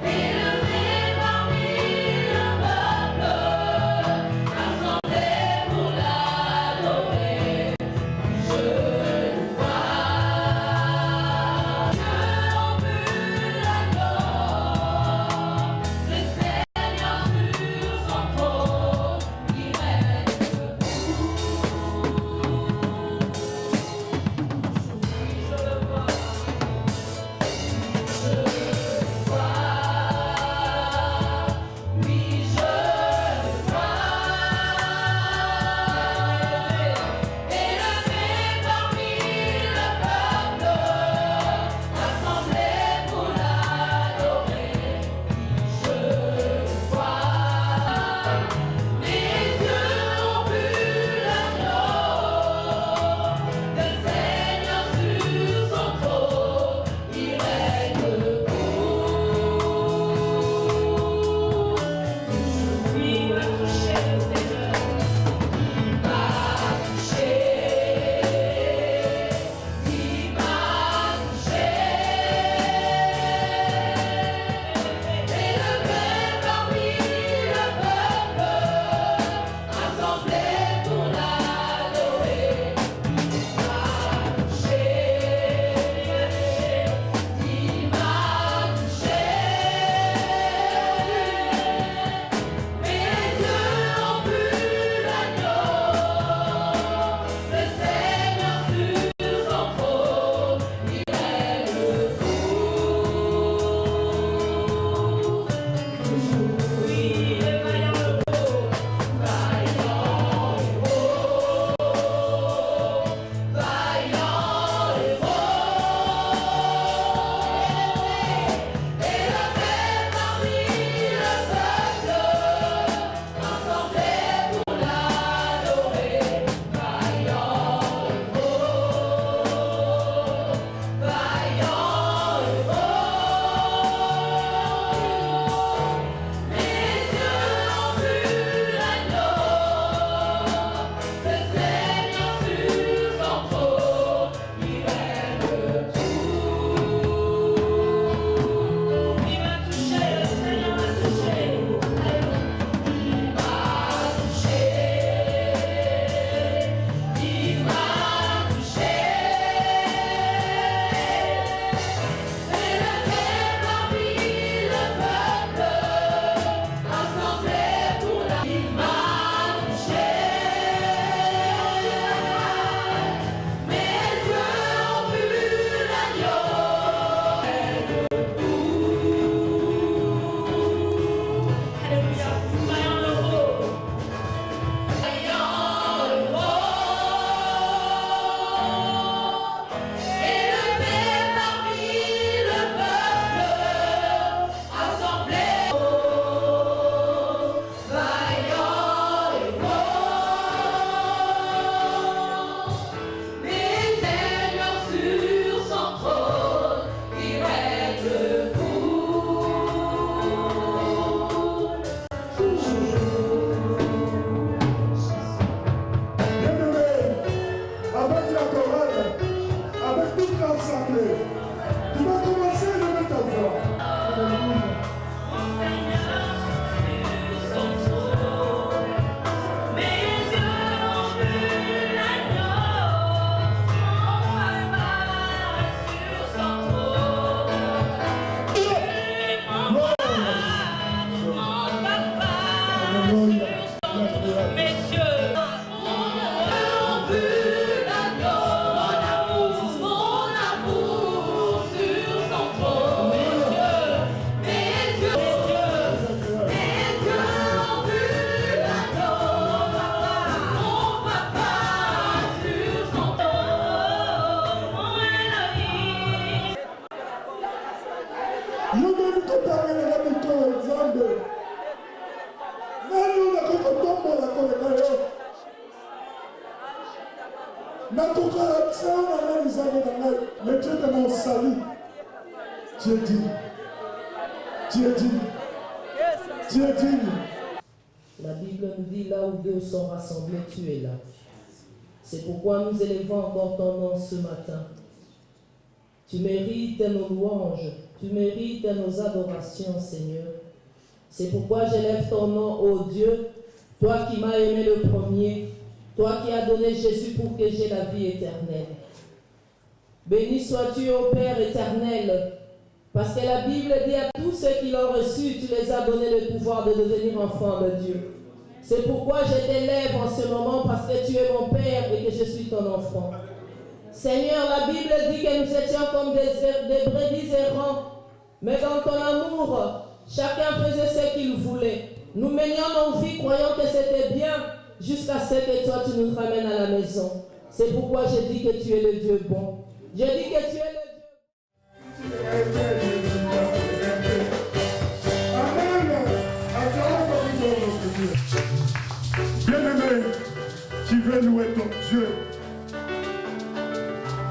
Élevé parmi le peuple Le Dieu de mon salut, tu es digne. Tu es digne. Tu es digne. La Bible nous dit là où deux sont rassemblés, tu es là. C'est pourquoi nous élevons encore ton nom ce matin. Tu mérites nos louanges, tu mérites nos adorations, Seigneur. C'est pourquoi j'élève ton nom, ô Dieu, toi qui m'as aimé le premier, toi qui as donné Jésus pour que j'aie la vie éternelle. Béni sois-tu, ô Père éternel, parce que la Bible dit à tous ceux qui l'ont reçu, tu les as donné le pouvoir de devenir enfants de Dieu. C'est pourquoi je t'élève en ce moment, parce que tu es mon Père et que je suis ton enfant. Seigneur, la Bible dit que nous étions comme des brebis errants, mais dans ton amour, chacun faisait ce qu'il voulait. Nous menions nos vies croyant que c'était bien, jusqu'à ce que toi tu nous ramènes à la maison. C'est pourquoi je dis que tu es le Dieu bon. Je dis que tu es le Dieu bon. Bien-aimé, tu veux louer ton Dieu.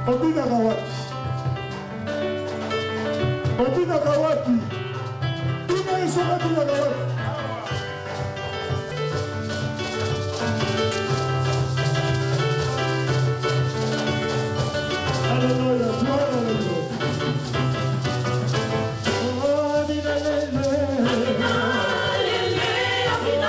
Obina Kawati. Obina Kawati. Tout le monde sera Obina Kawati. Alléluia, gloire à Dieu. Amina,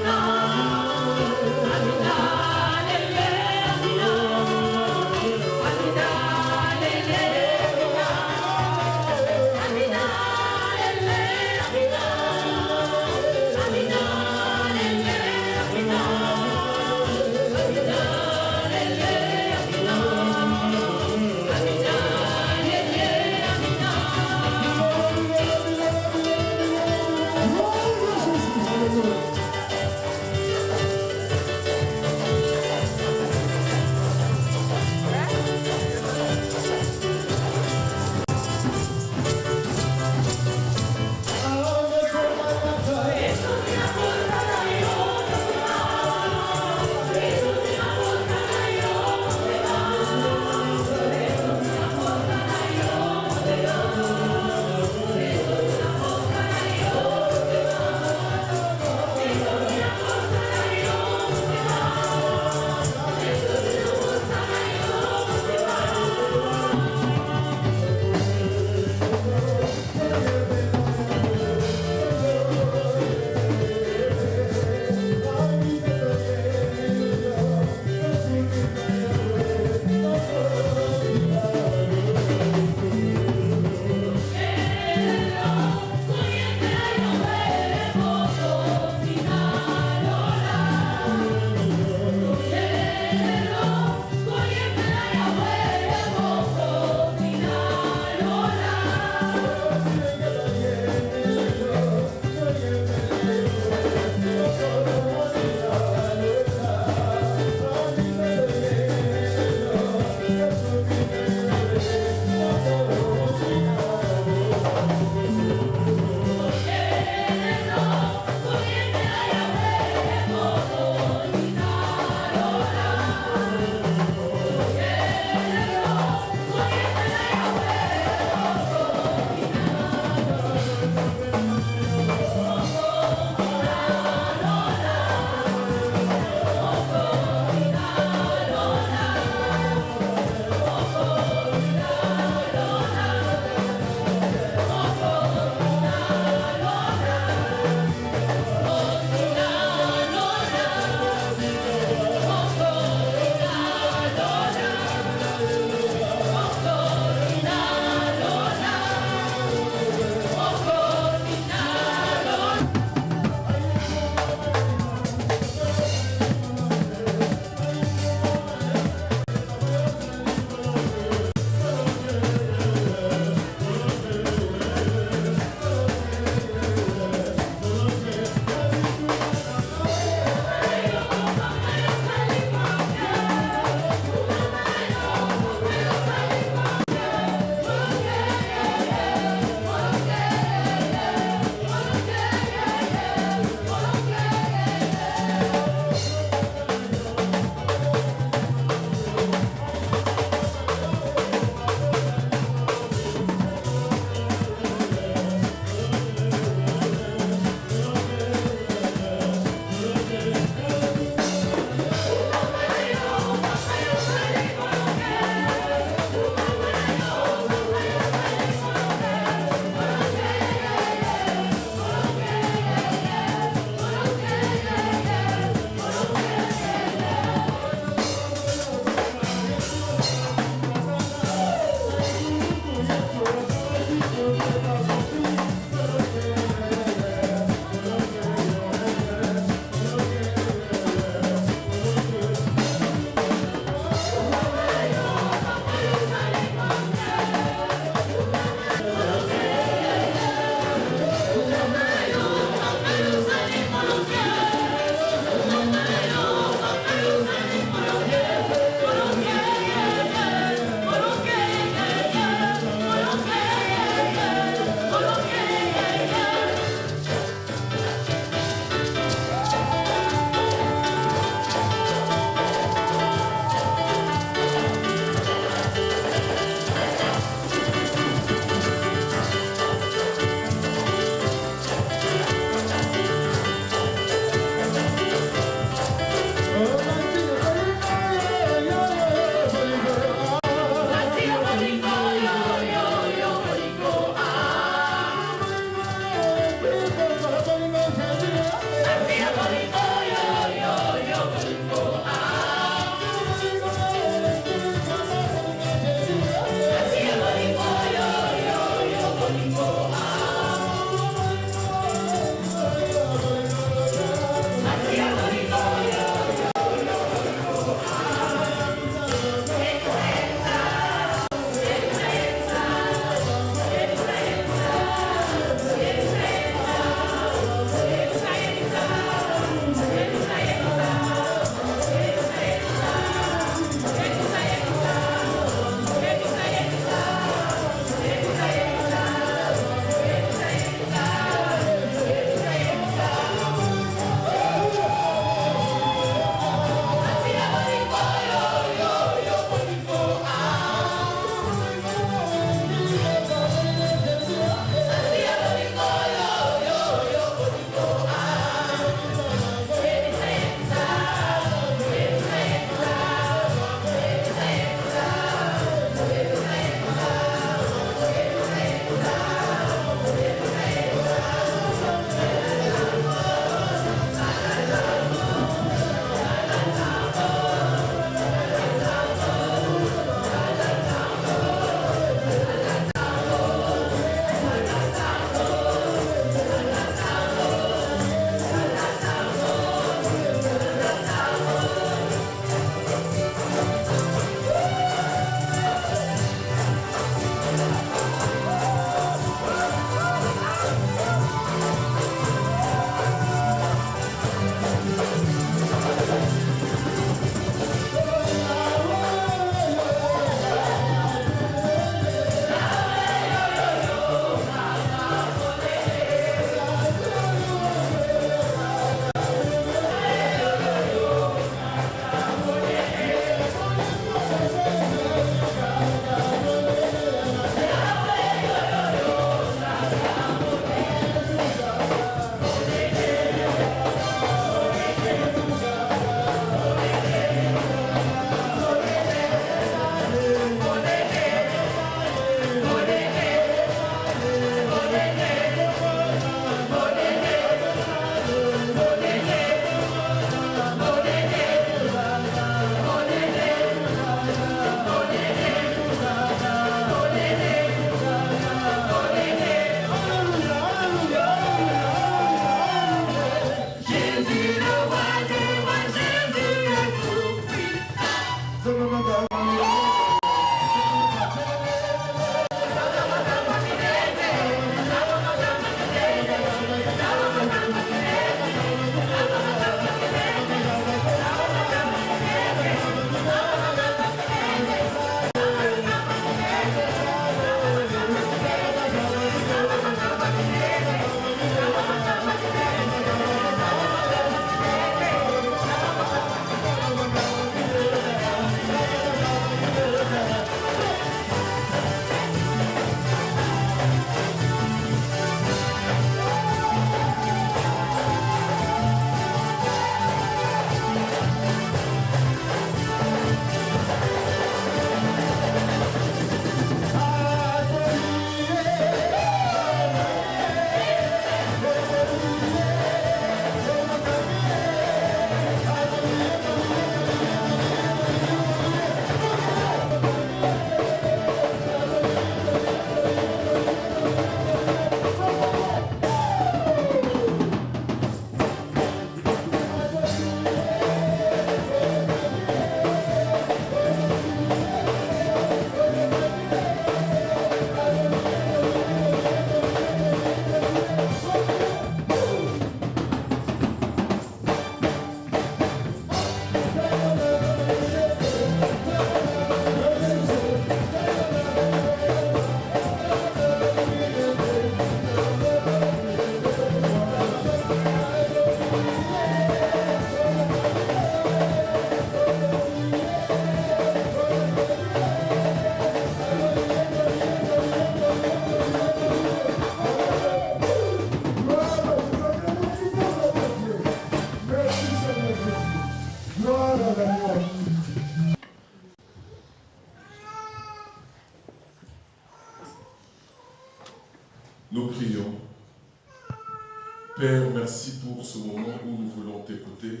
Père, merci pour ce moment où nous voulons t'écouter.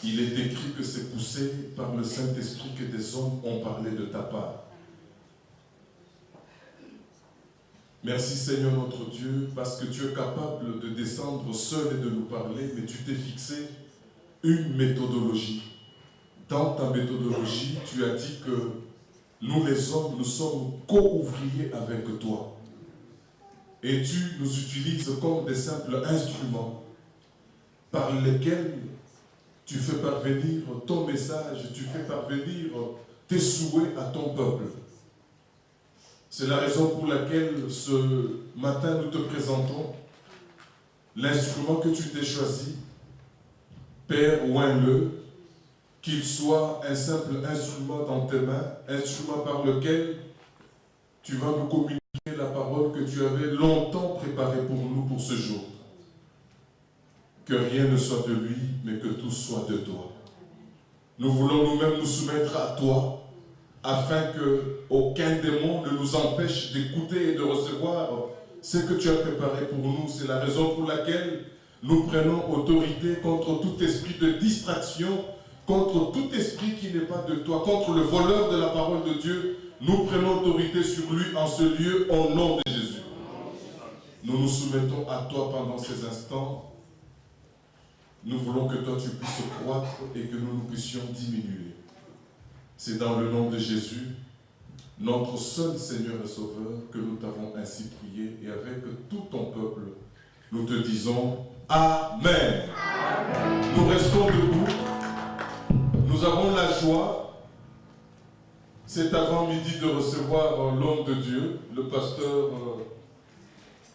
Il est écrit que c'est poussé par le Saint-Esprit que des hommes ont parlé de ta part. Merci Seigneur notre Dieu, parce que tu es capable de descendre seul et de nous parler, mais tu t'es fixé une méthodologie. Dans ta méthodologie, tu as dit que nous les hommes, nous sommes co-ouvriers avec toi. Et tu nous utilises comme des simples instruments par lesquels tu fais parvenir ton message, tu fais parvenir tes souhaits à ton peuple. C'est la raison pour laquelle ce matin nous te présentons l'instrument que tu t'es choisi. Père, oins-le, qu'il soit un simple instrument dans tes mains, instrument par lequel tu vas nous communiquer la parole que tu avais longtemps préparée pour nous pour ce jour. Que rien ne soit de lui, mais que tout soit de toi. Nous voulons nous-mêmes nous soumettre à toi, afin qu'aucun démon ne nous empêche d'écouter et de recevoir ce que tu as préparé pour nous. C'est la raison pour laquelle nous prenons autorité contre tout esprit de distraction, contre tout esprit qui n'est pas de toi, contre le voleur de la parole de Dieu. Nous prenons autorité sur lui en ce lieu au nom de Jésus. Nous nous soumettons à toi pendant ces instants. Nous voulons que toi tu puisses croître et que nous puissions diminuer. C'est dans le nom de Jésus, notre seul Seigneur et Sauveur, que nous t'avons ainsi prié, et avec tout ton peuple, nous te disons Amen. Amen. Nous restons debout. Nous avons la joie, cet avant-midi, de recevoir l'homme de Dieu, le pasteur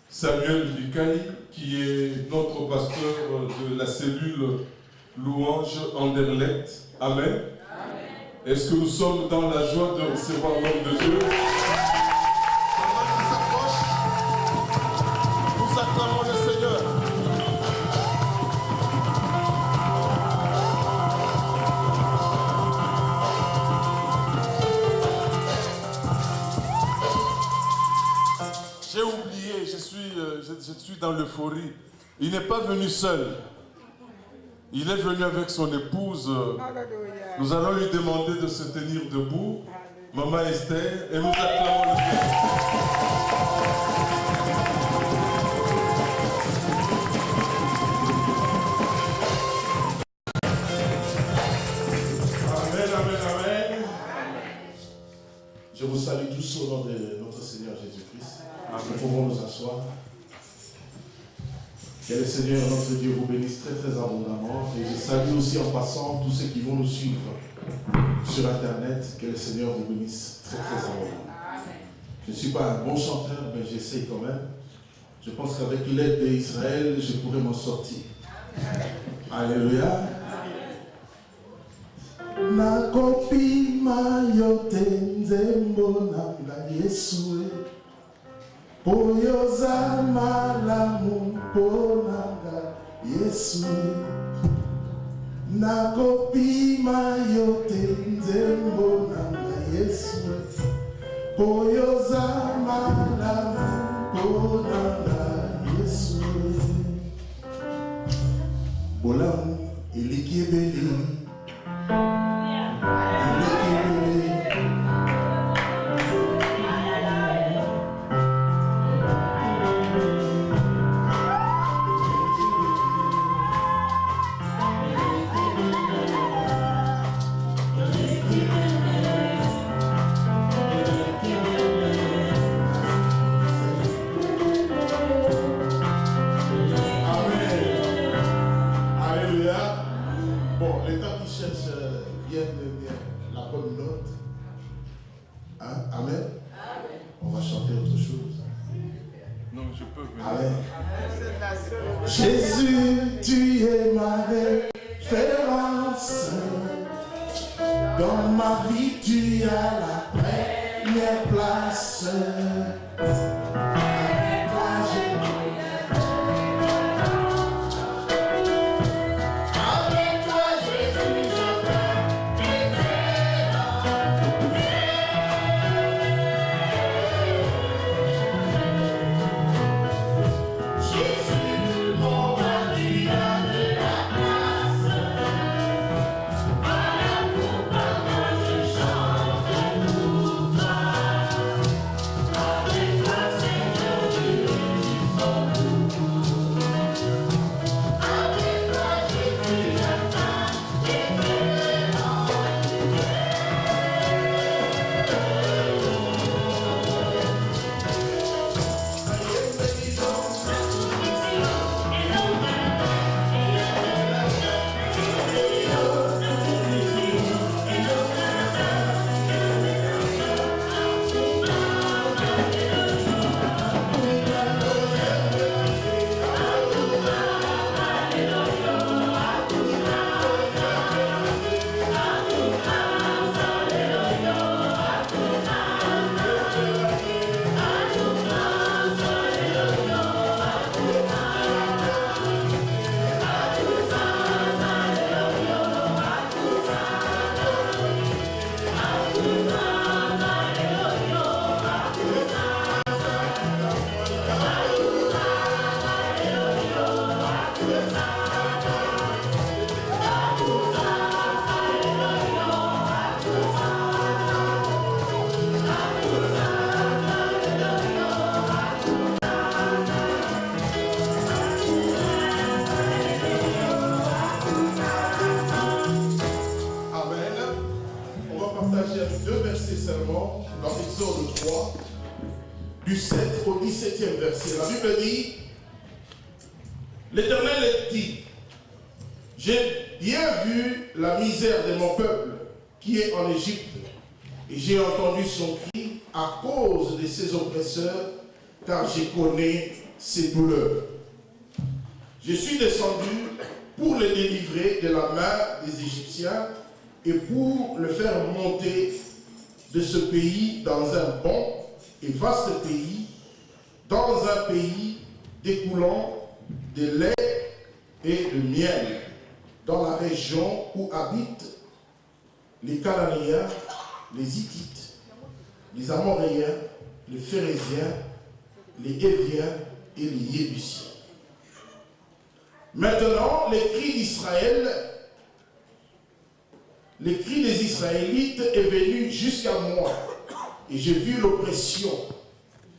Samuel Likaï, qui est notre pasteur de la cellule Louange Anderlecht. Amen. Est-ce que nous sommes dans la joie de recevoir l'homme de Dieu? Nous acclamons le Seigneur. J'ai oublié, je suis dans l'euphorie. Il n'est pas venu seul. Il est venu avec son épouse. Nous allons lui demander de se tenir debout. Maman Esther, et nous acclamons le Seigneur. Amen, amen, amen. Je vous salue tous au nom de notre Seigneur Jésus-Christ. Nous pouvons nous asseoir. Que le Seigneur, notre Dieu, vous bénisse très très abondamment. Et je salue aussi en passant tous ceux qui vont nous suivre sur Internet. Que le Seigneur vous bénisse très très abondamment. Je ne suis pas un bon chanteur, mais j'essaye quand même. Je pense qu'avec l'aide d'Israël, je pourrais m'en sortir. Alléluia. Nakopi mayote nzembo nanga Yesu. Poyoza malamu ponanga Yesu. Nakopi mayote nzembo nanga Yesu. Poyoza malamu ponanga Yesu. Bolamu ilikibeli. Jésus, tu es ma référence. Dans ma vie, tu as la première place. Jesus. verset. La Bible dit, l'Éternel dit, j'ai bien vu la misère de mon peuple qui est en Égypte, et j'ai entendu son cri à cause de ses oppresseurs, car je connais ses douleurs. Je suis descendu pour le délivrer de la main des Égyptiens et pour le faire monter de ce pays dans un bon et vaste pays, dans un pays découlant de lait et de miel, dans la région où habitent les Cananéens, les Hittites, les Amoréens, les Phérésiens, les Héviens et les Jébusiens. Maintenant, les cris d'Israël, les cris des Israélites est venu jusqu'à moi, et j'ai vu l'oppression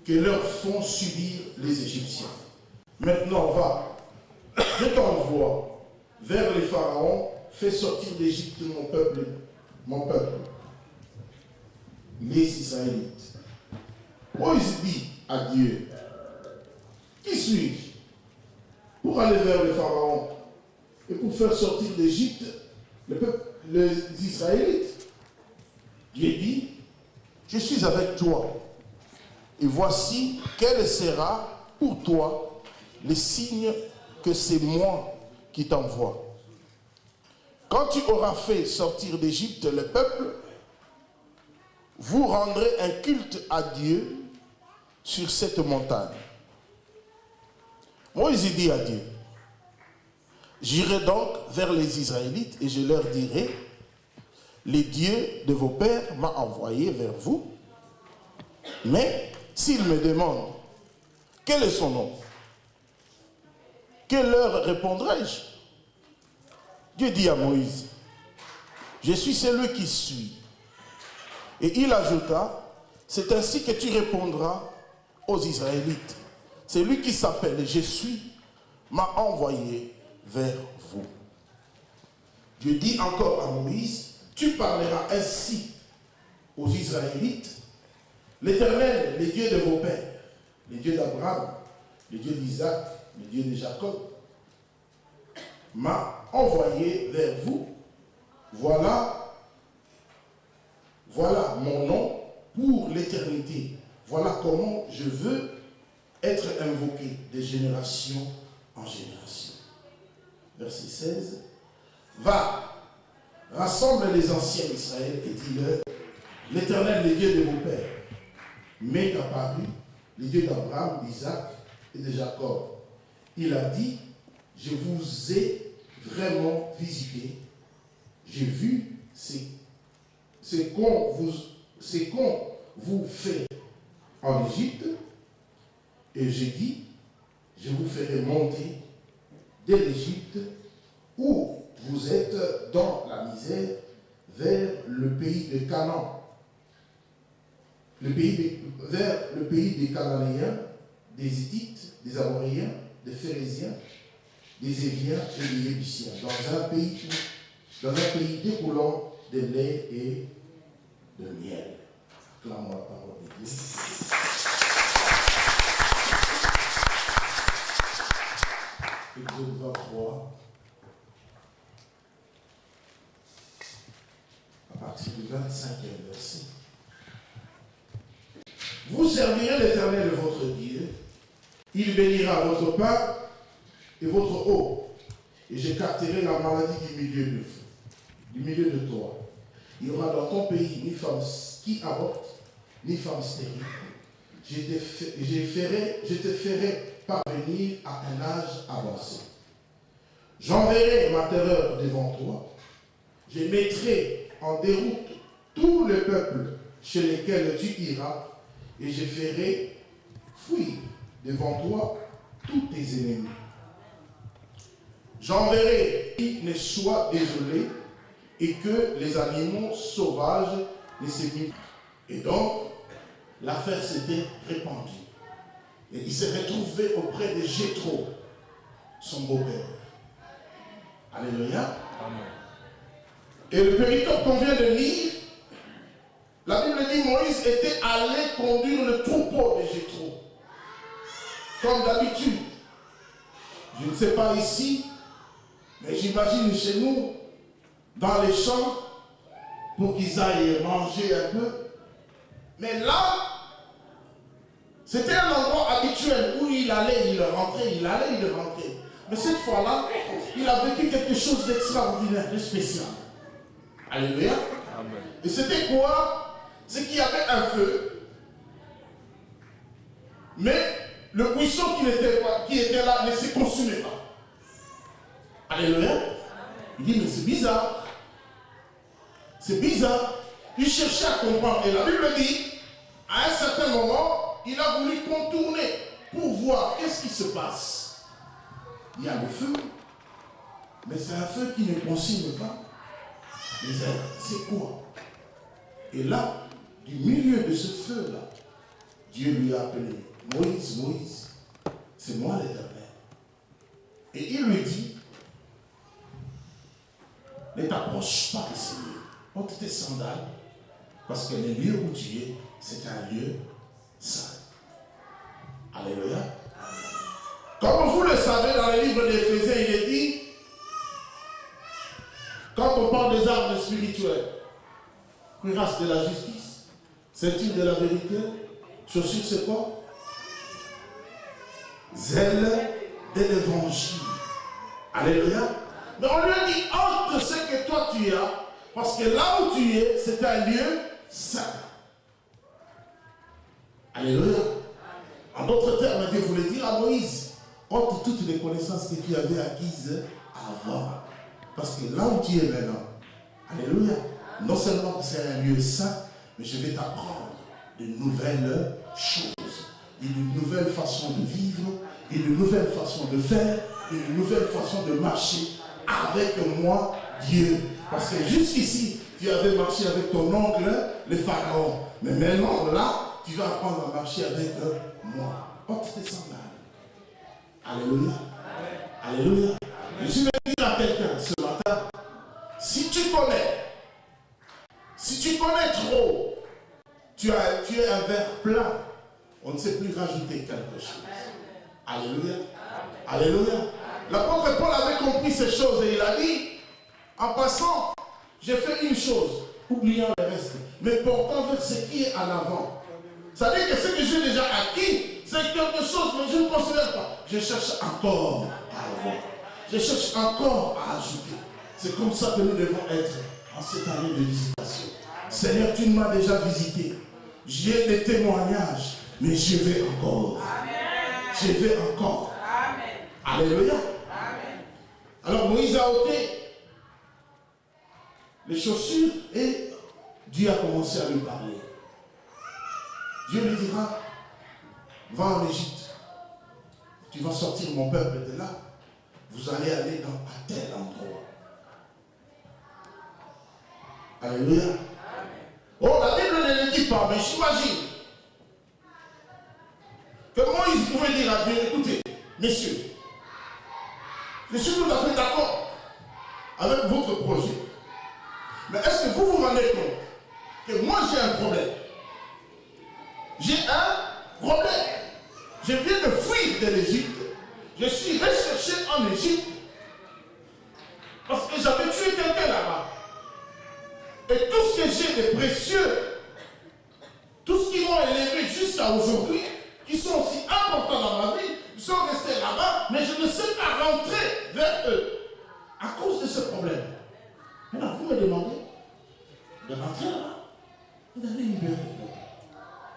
que leur font subir les Égyptiens. Maintenant, va, je t'envoie vers les pharaons, fais sortir d'Égypte mon peuple, les Israélites. Moïse dit à Dieu, qui suis-je pour aller vers les pharaons et pour faire sortir d'Égypte les Israélites? Dieu dit, je suis avec toi, et voici quel sera pour toi le signe que c'est moi qui t'envoie. Quand tu auras fait sortir d'Égypte le peuple, vous rendrez un culte à Dieu sur cette montagne. Moïse dit à Dieu, j'irai donc vers les Israélites et je leur dirai, le Dieu de vos pères m'a envoyé vers vous, mais s'ils me demandent quel est son nom, que leur répondrai-je? Dieu dit à Moïse, je suis celui qui suis. Et il ajouta, c'est ainsi que tu répondras aux Israélites. C'est lui qui s'appelle je suis m'a envoyé vers vous. Dieu dit encore à Moïse, tu parleras ainsi aux Israélites, l'Éternel, le Dieu de vos pères, le Dieu d'Abraham, le Dieu d'Isaac, le Dieu de Jacob, m'a envoyé vers vous. Voilà mon nom pour l'éternité. Voilà comment je veux être invoqué de génération en génération. Verset 16. Va, rassemble les anciens d'Israël et dis-leur, l'Éternel, le Dieu de vos pères, m'est apparu, le Dieu d'Abraham, d'Isaac et de Jacob. Il a dit, je vous ai vraiment visité, j'ai vu ce qu'on vous fait en Égypte, et j'ai dit, je vous ferai monter de l'Égypte où vous êtes dans la misère vers le pays de Canaan, vers le pays des Cananéens, des Hittites, des Amoréens, des Phérésiens, des Héviens et des Jébusiens, dans un pays découlant de lait et de miel. Clamons la parole de Dieu. Exode 23, à partir du 25e verset. Vous servirez l'Éternel votre Dieu, il bénira votre pain et votre eau, et j'écarterai la maladie du milieu de toi. Il n'y aura dans ton pays ni femme qui avorte, ni femme stérile. Je te ferai parvenir à un âge avancé. J'enverrai ma terreur devant toi. Je mettrai en déroute tous les peuples chez lesquels tu iras, et je ferai fuir devant toi tous tes ennemis. J'enverrai qu'ils ne soient désolés et que les animaux sauvages ne s'émillent. Et donc, l'affaire s'était répandue. Et il s'est retrouvé auprès de Jéthro, son beau-père. Alléluia. Amen. Et le péricope qu'on vient de lire, la Bible dit Moïse était allé conduire le troupeau de Jéthro. comme d'habitude. Je ne sais pas ici, mais j'imagine chez nous, dans les champs, pour qu'ils aillent manger un peu. Mais là, c'était un endroit habituel où il allait, il rentrait, il allait, il rentrait. Mais cette fois-là, il a vécu quelque chose d'extraordinaire, de spécial. Alléluia. Amen. Et c'était quoi? C'est qu'il y avait un feu, mais le buisson qui était là ne se consumait pas. Alléluia. Il dit, mais c'est bizarre. C'est bizarre. Il cherchait à comprendre. Et la Bible dit, à un certain moment, il a voulu contourner pour voir qu'est-ce qui se passe. Il y a le feu, mais c'est un feu qui ne consume pas les airs. C'est quoi? Et là, du milieu de ce feu-là, Dieu lui a appelé, Moïse, Moïse, c'est moi l'Éternel. Et il lui dit, ne t'approche pas de ces lieux. Porte tes sandales, parce que le lieu où tu es, c'est un lieu saint. Alléluia. Comme vous le savez, dans le livre d'Éphésiens, il est dit, quand on parle des armes spirituelles, cuirasse de la justice, ceinture de la vérité, chaussures c'est quoi? Zèle de l'évangile. Alléluia. Mais on lui a dit, ôte ce que toi tu as, parce que là où tu es, c'est un lieu saint. Alléluia. En d'autres termes, Dieu voulait dire à Moïse, ôte toutes les connaissances que tu avais acquises avant. Parce que là où tu es maintenant, alléluia, non seulement c'est un lieu saint, mais je vais t'apprendre de nouvelles choses, une nouvelle façon de vivre, une nouvelle façon de faire, une nouvelle façon de marcher avec moi, Dieu. Parce que jusqu'ici, tu avais marché avec ton oncle, le pharaon. Mais maintenant, là, tu vas apprendre à marcher avec moi. Porte tes sandales. Alléluia. Alléluia. Je suis venu dire à quelqu'un ce matin, si tu connais trop, tu es un verre plein, on ne sait plus rajouter quelque chose. Alléluia. Alléluia. L'apôtre Paul avait compris ces choses et il a dit, en passant, j'ai fait une chose, oubliant le reste, mais portant vers ce qui est en avant. Ça veut dire que ce que j'ai déjà acquis, c'est quelque chose que je ne considère pas. Je cherche encore à avoir. Je cherche encore à ajouter. C'est comme ça que nous devons être en cette année de visitation. Seigneur, tu m'as déjà visité. J'ai des témoignages, mais je vais encore. Amen. Je vais encore. Amen. Alléluia. Amen. Alors Moïse a ôté les chaussures et Dieu a commencé à lui parler. Dieu lui dira, va en Égypte. Tu vas sortir mon peuple de là. Vous allez aller à tel endroit. Alléluia. Oh, la Bible ne le dit pas, mais j'imagine que Moïse pouvait dire à Dieu, écoutez, messieurs, je suis tout à fait d'accord avec votre projet. Mais est-ce que vous vous rendez compte que moi j'ai un problème? J'ai un problème. Je viens de fuir de l'Égypte. Je suis recherché en Égypte parce que j'avais tué quelqu'un là-bas. Et tout ce que j'ai de précieux, tout ce qui m'ont élevé jusqu'à aujourd'hui, qui sont aussi importants dans ma vie, ils sont restés là-bas, mais je ne sais pas rentrer vers eux à cause de ce problème. Maintenant, vous me demandez de rentrer là-bas et d'aller libérer.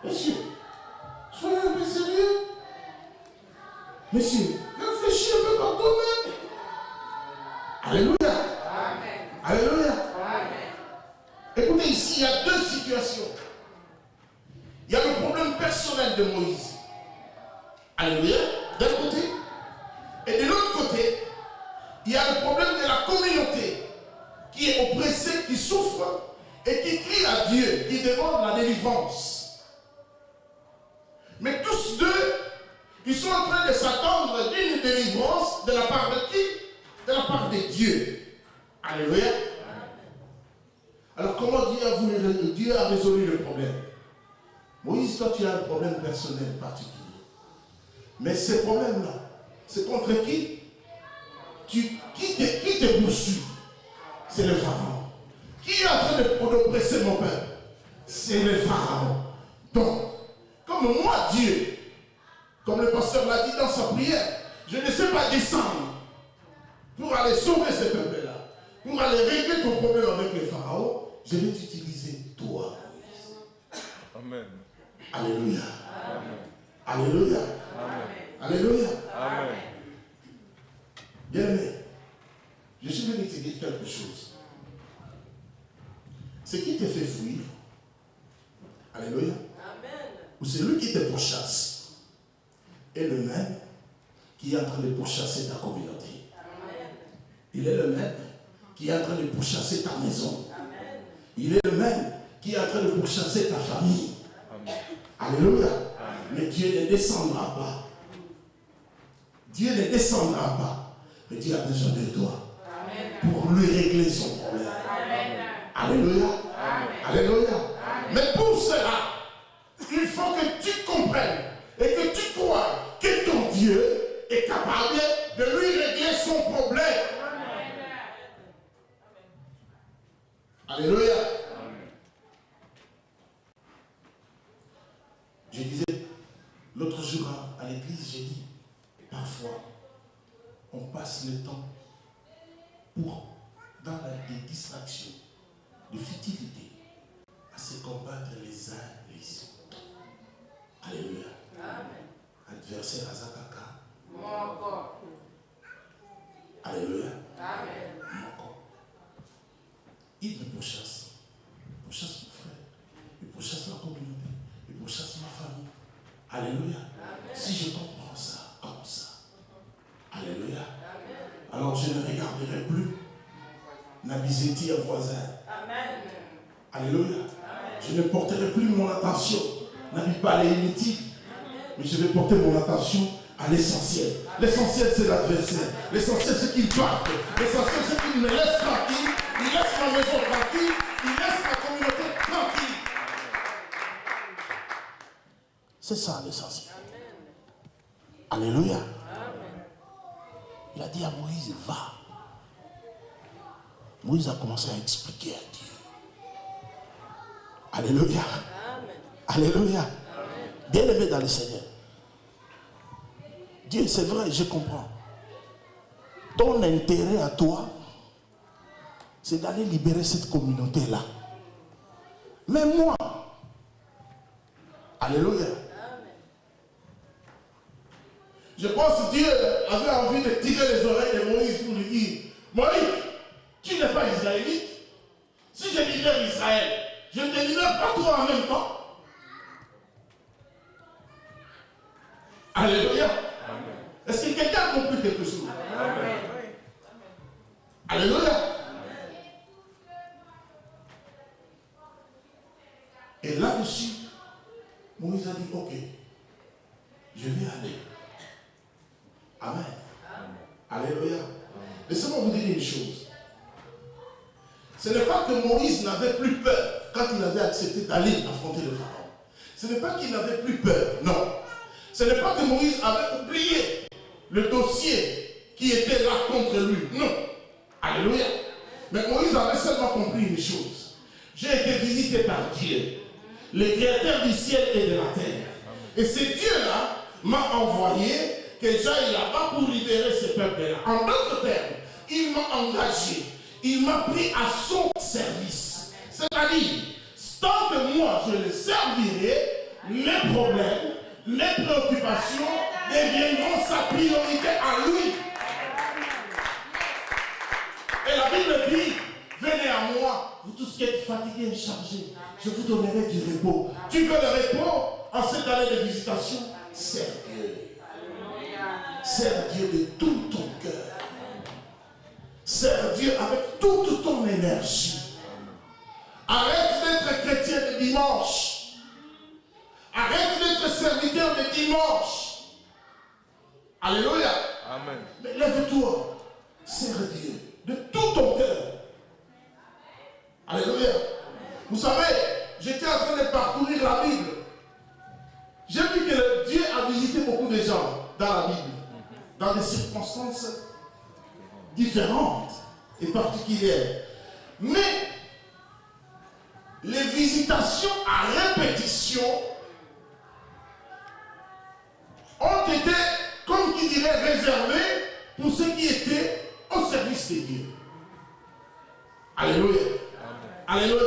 Monsieur, soyez un peu sérieux. Monsieur, réfléchis un peu par toi-même. Alléluia. Amen. Alléluia. Amen. Écoutez, ici, il y a deux situations. Il y a le problème personnel de Moïse. Alléluia. D'un côté. Et de l'autre côté, il y a le problème de la communauté qui est oppressée, qui souffre et qui crie à Dieu, qui demande la délivrance. Mais tous deux, ils sont en train de s'attendre d'une délivrance de la part de qui? De la part de Dieu. Alléluia. Alors comment Dieu a résolu le problème? Moïse, toi tu as un problème personnel particulier. Mais ces problèmes-là, c'est contre qui? Qui te poursuit? C'est le Pharaon. Qui est en train d'oppresser mon peuple? C'est le Pharaon. Donc, comme moi, Dieu, comme le pasteur l'a dit dans sa prière, je ne sais pas descendre pour aller sauver ce peuple-là, pour aller régler ton problème avec le Pharaon. Je vais t'utiliser toi. Amen. Alléluia. Amen. Alléluia. Amen. Alléluia. Amen. Bien-aimé, je suis venu te dire quelque chose. Ce qui te fait fuir, alléluia, ou celui qui te pourchasse, est le même qui est en train de pourchasser ta communauté. Amen. Il est le même qui est en train de pourchasser ta maison. Amen. Il est le même qui est en train de pourchasser ta famille. Amen. Alléluia. Amen. Mais Dieu ne descendra pas. Dieu ne descendra pas. Mais Dieu a besoin de toi. Amen. Pour lui régler son problème. Amen. Alléluia. Amen. Alléluia. Amen. Mais pour cela, il faut que tu comprennes et que tu crois que ton Dieu est capable de lui régler son problème. Amen. Alléluia. Amen. Je disais l'autre jour à l'église, j'ai dit, parfois, on passe le temps dans des distractions, de futilité, à se combattre les uns les autres. Alléluia. Amen. Adversaire à Zakaka. Alléluia. Amen. Il me pourchasse. Il pourchasse mon frère. Il pourchasse ma communauté. Il pourchasse ma famille. Alléluia. Amen. Si je comprends ça comme ça. Alléluia. Amen. Alors je ne regarderai plus Nabizeti à voisin. Amen. Alléluia. Amen. Je ne porterai plus mon attention. N'habite pas les inutiles. Mais je vais porter mon attention à l'essentiel. L'essentiel, c'est l'adversaire. L'essentiel, c'est qu'il parte. L'essentiel, c'est qu'il me laisse tranquille. Il laisse ma maison tranquille. Il laisse ma communauté tranquille. C'est ça l'essentiel. Alléluia. Il a dit à Moïse, va. Moïse a commencé à expliquer à Dieu. Alléluia. Alléluia. Bien-aimé dans le Seigneur. Dieu, c'est vrai, je comprends. Ton intérêt à toi, c'est d'aller libérer cette communauté-là. Mais moi, alléluia. Je pense que Dieu avait envie de tirer les oreilles de Moïse pour lui dire, Moïse, tu n'es pas israélite. Si je libère Israël, je ne te libère pas toi en même temps. Alléluia. Amen. Est-ce que quelqu'un a compris quelque chose? Amen. Alléluia. Amen. Et là-dessus, Moïse a dit, ok, je vais aller. Amen. Alléluia. Laissez-moi vous dire une chose. Ce n'est pas que Moïse n'avait plus peur quand il avait accepté d'aller affronter le Pharaon. Ce n'est pas qu'il n'avait plus peur, non. Ce n'est pas que Moïse avait oublié le dossier qui était là contre lui. Non. Alléluia. Mais Moïse avait seulement compris une chose. J'ai été visité par Dieu, le créateur du ciel et de la terre. Et ce Dieu-là m'a envoyé que j'aille là-bas pour libérer ce peuple-là. En d'autres termes, il m'a engagé. Il m'a pris à son service. C'est-à-dire, tant que moi je le servirai, les problèmes, les préoccupations deviendront sa priorité à lui. Et la Bible dit, venez à moi, vous tous qui êtes fatigués et chargés, je vous donnerai du repos. Tu veux le repos en cette année de visitation? Sers Dieu. Sers Dieu de tout ton cœur. Sers Dieu avec toute ton énergie. Arrête d'être chrétien de dimanche. Arrête d'être serviteur de dimanche. Alléluia. Amen. Mais lève-toi. Sers Dieu de tout ton cœur. Alléluia. Vous savez, j'étais en train de parcourir la Bible. J'ai vu que Dieu a visité beaucoup de gens. dans des circonstances différentes et particulières. Mais les visitations à répétition ont été, comme qui dirait, réservées pour ceux qui étaient au service de Dieu. Alléluia. Alléluia.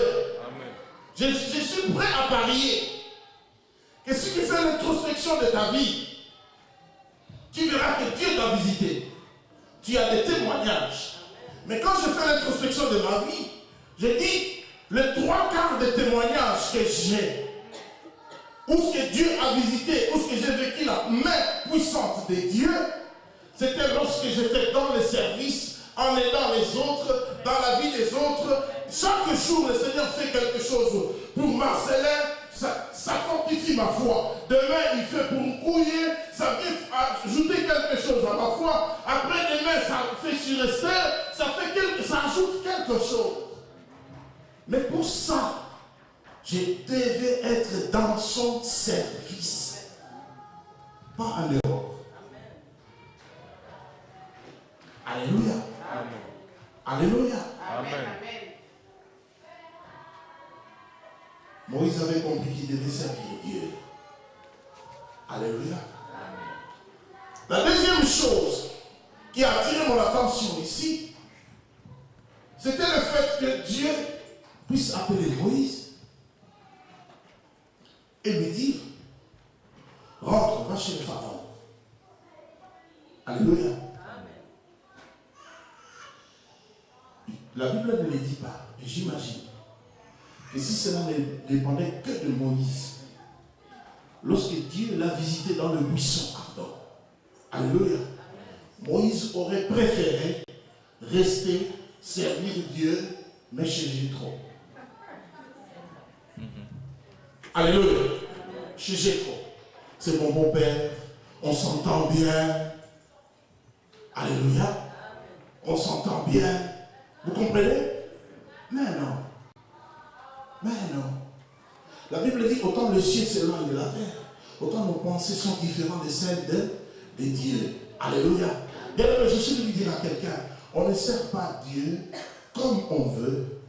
Je suis prêt à parier que si tu fais l'introspection de ta vie, tu verras que Dieu t'a visité. Tu as des témoignages. Mais quand je fais l'introspection de ma vie, je dis, les 3/4 des témoignages que j'ai, où ce que Dieu a visité, où ce que j'ai vécu la main puissante de Dieu, c'était lorsque j'étais dans le service, en aidant les autres, dans la vie des autres. Chaque jour, le Seigneur fait quelque chose pour Marcelin, ça fortifie ma foi. Demain, il fait pour Couiller, ça vient ajouter quelque chose à ma foi. Après demain, ça fait sur Esther, ça ajoute quelque chose. Mais pour ça, je devais être dans son service, pas en dehors. Alléluia. Amen. Alléluia. Amen. Moïse avait compris qu'il devait servir Dieu. Alléluia. Amen. La deuxième chose qui a attiré mon attention ici, c'était le fait que Dieu puisse appeler Moïse et lui dire, rentre, va chez le Pharaon. Alléluia. La Bible ne le dit pas, et j'imagine que si cela ne dépendait que de Moïse, lorsque Dieu l'a visité dans le buisson ardent, alléluia, Moïse aurait préféré rester servir Dieu, mais chez Jéthro. Alléluia, chez Jéthro. C'est mon beau-père, on s'entend bien. Alléluia, on s'entend bien. Vous comprenez? Mais non. Mais non. La Bible dit, autant le ciel s'éloigne de la terre, autant nos pensées sont différentes de celles de Dieu. Alléluia. Bien, je suis venu dire à quelqu'un, on ne sert pas Dieu comme on veut,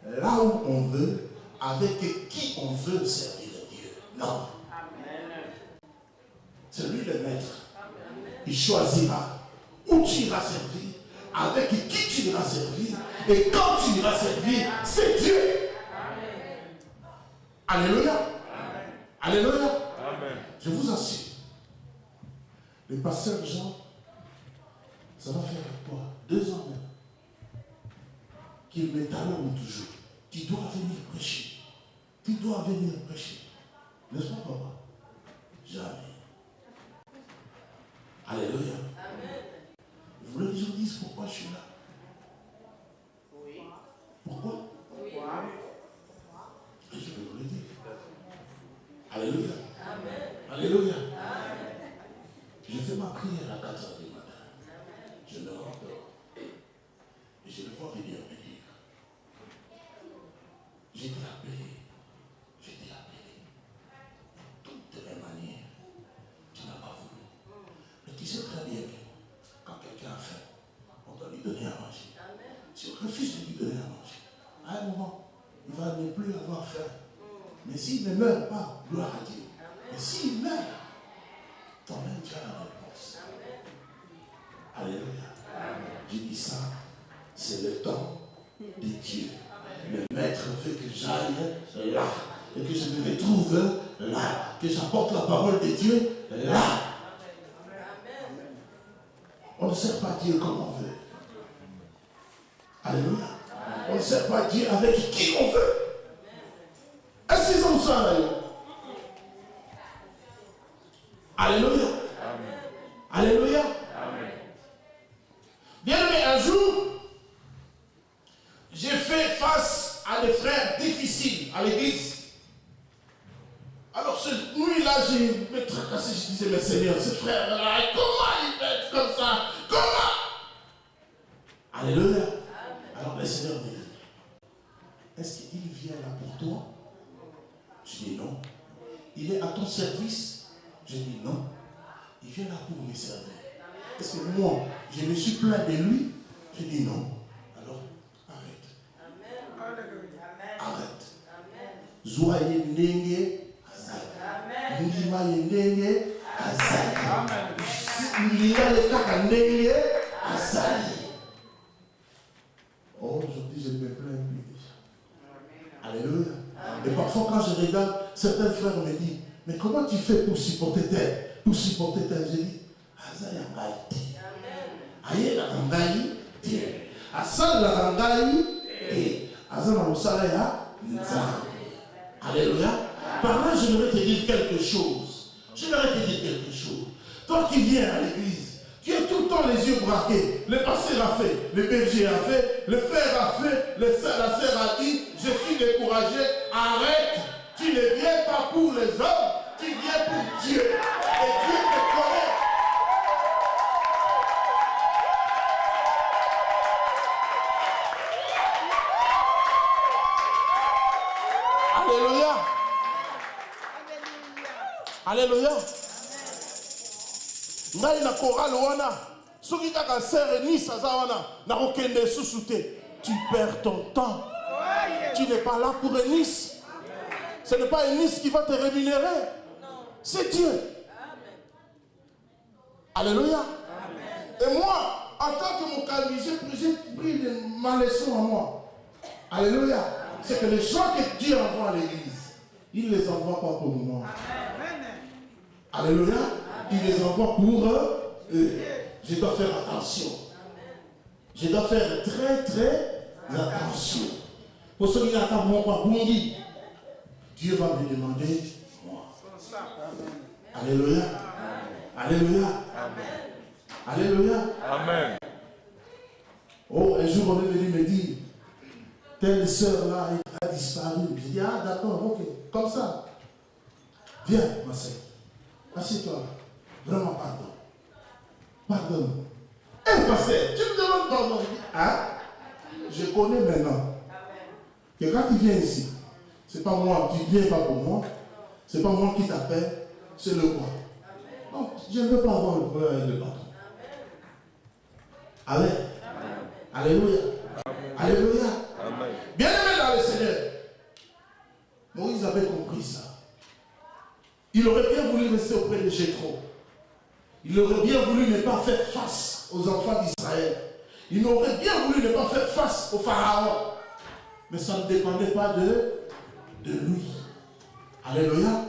là où on veut, avec qui on veut servir Dieu. Non. C'est lui le maître. Il choisira où tu iras servir, avec qui tu iras servir, et quand tu iras servir, c'est Dieu. Alléluia. Amen. Alléluia. Amen. Je vous assure, le pasteur Jean, ça va faire quoi? 2 ans même, qu'il me talonne toujours. Tu dois venir prêcher. Tu dois venir prêcher. N'est-ce pas, papa? Jamais. Alléluia. Amen. Vous voulez que je vous dise pourquoi je suis là? Oui. Pourquoi? Oui. Et je vais vous le dire. Alléluia. Amen. Alléluia. Amen. Je fais ma prière à 4h du matin. Je me rendors. Et je le vois venir me dire. J'ai été appelé. J'ai été appelé. Toutes les manières. Tu n'as pas voulu. Mais tu sais très bien que quand quelqu'un a faim, on doit lui donner à manger. Si on refuse de lui donner à manger, à un moment, il va ne plus avoir faim. Mais s'il ne meurt pas, gloire à Dieu. Mais s'il meurt, toi-même tu as la réponse. Alléluia. J'ai dit ça, c'est le temps de Dieu. Le maître veut que j'aille là, et que je me retrouve là, que j'apporte la parole de Dieu là. On ne sert pas Dieu comme on veut. Alléluia. On ne sert pas Dieu avec qui on veut. Est-ce qu'ils ont ça d'ailleurs? Alléluia. Amen. Alléluia. Amen. Bien aimé, un jour, j'ai fait face à des frères difficiles à l'église. Alors cette nuit-là, j'ai me tracassé, je disais, mais Seigneur, ce frère-là, comment il peut être comme ça? Comment? Alléluia. Alors le Seigneur me dit, est-ce qu'il vient là pour toi? Je dis non. Il est à ton service? Je dis non. Il vient là pour me servir. est-ce que moi, je me suis plaint de lui? J'ai dit non. Alors, arrête. Arrête. Zoye ndenge azali. Ndima ndenge azali. Ndima le kaka ndenge azali. Oh, aujourd'hui, je me plains plus déjà. Alléluia. Et parfois, quand je regarde, certains frères me disent, mais comment tu fais pour supporter tel? Pour supporter tel? Je dis, Azali Angaïti. Aïe la Angaïti. Asal la Angaïti. Azali Moussala Nzambe. Alléluia. Par là, j'aimerais te dire quelque chose. Toi qui viens à l'église, tu as tout le temps les yeux braqués. Le pasteur a fait, le berger a fait, le frère a fait, la sœur a dit, je suis découragé, arrête. Tu ne viens pas pour les hommes, tu viens pour Dieu. Et Dieu te connaît. Alléluia. Alléluia. Ngai na chorale wana soki kaka sœur Nice aza wana na kokende susu te, tu perds ton temps. Tu n'es pas là pour Nice. Ce n'est pas Nice qui va te rémunérer. C'est Dieu. Alléluia. Et moi, en tant que mon calme, j'ai pris ma leçon à moi. Alléluia. C'est que les gens que Dieu envoie à l'église, il ne les envoie pas pour moi. Alléluia. Il les envoie pour eux. Je dois faire attention. Je dois faire très très attention. Pour ceux qui attendent mon roi Bungi, Dieu va me demander moi. Alléluia. Alléluia. Alléluia. Amen. Oh, un jour on est venu me dire, telle sœur là a disparu. J'ai dit, ah d'accord, ok, comme ça. Viens, ma sœur. Assieds-toi. Vraiment pardon. Pardonne. Eh, pasteur, tu me demandes pardon. Hein? Je connais maintenant que quand tu viens ici, c'est pas moi, tu ne viens pas pour moi, c'est pas moi qui t'appelle, c'est le roi. Donc, je ne veux pas avoir le problème avec le patron. Amen. Alléluia. Alléluia. Bien-aimé dans le Seigneur, Moïse avait compris ça. Il aurait bien voulu rester auprès de Jéthro. Il aurait bien voulu ne pas faire face aux enfants d'Israël. Il aurait bien voulu ne pas faire face au Pharaon. Mais ça ne dépendait pas de lui. Alléluia. Amen.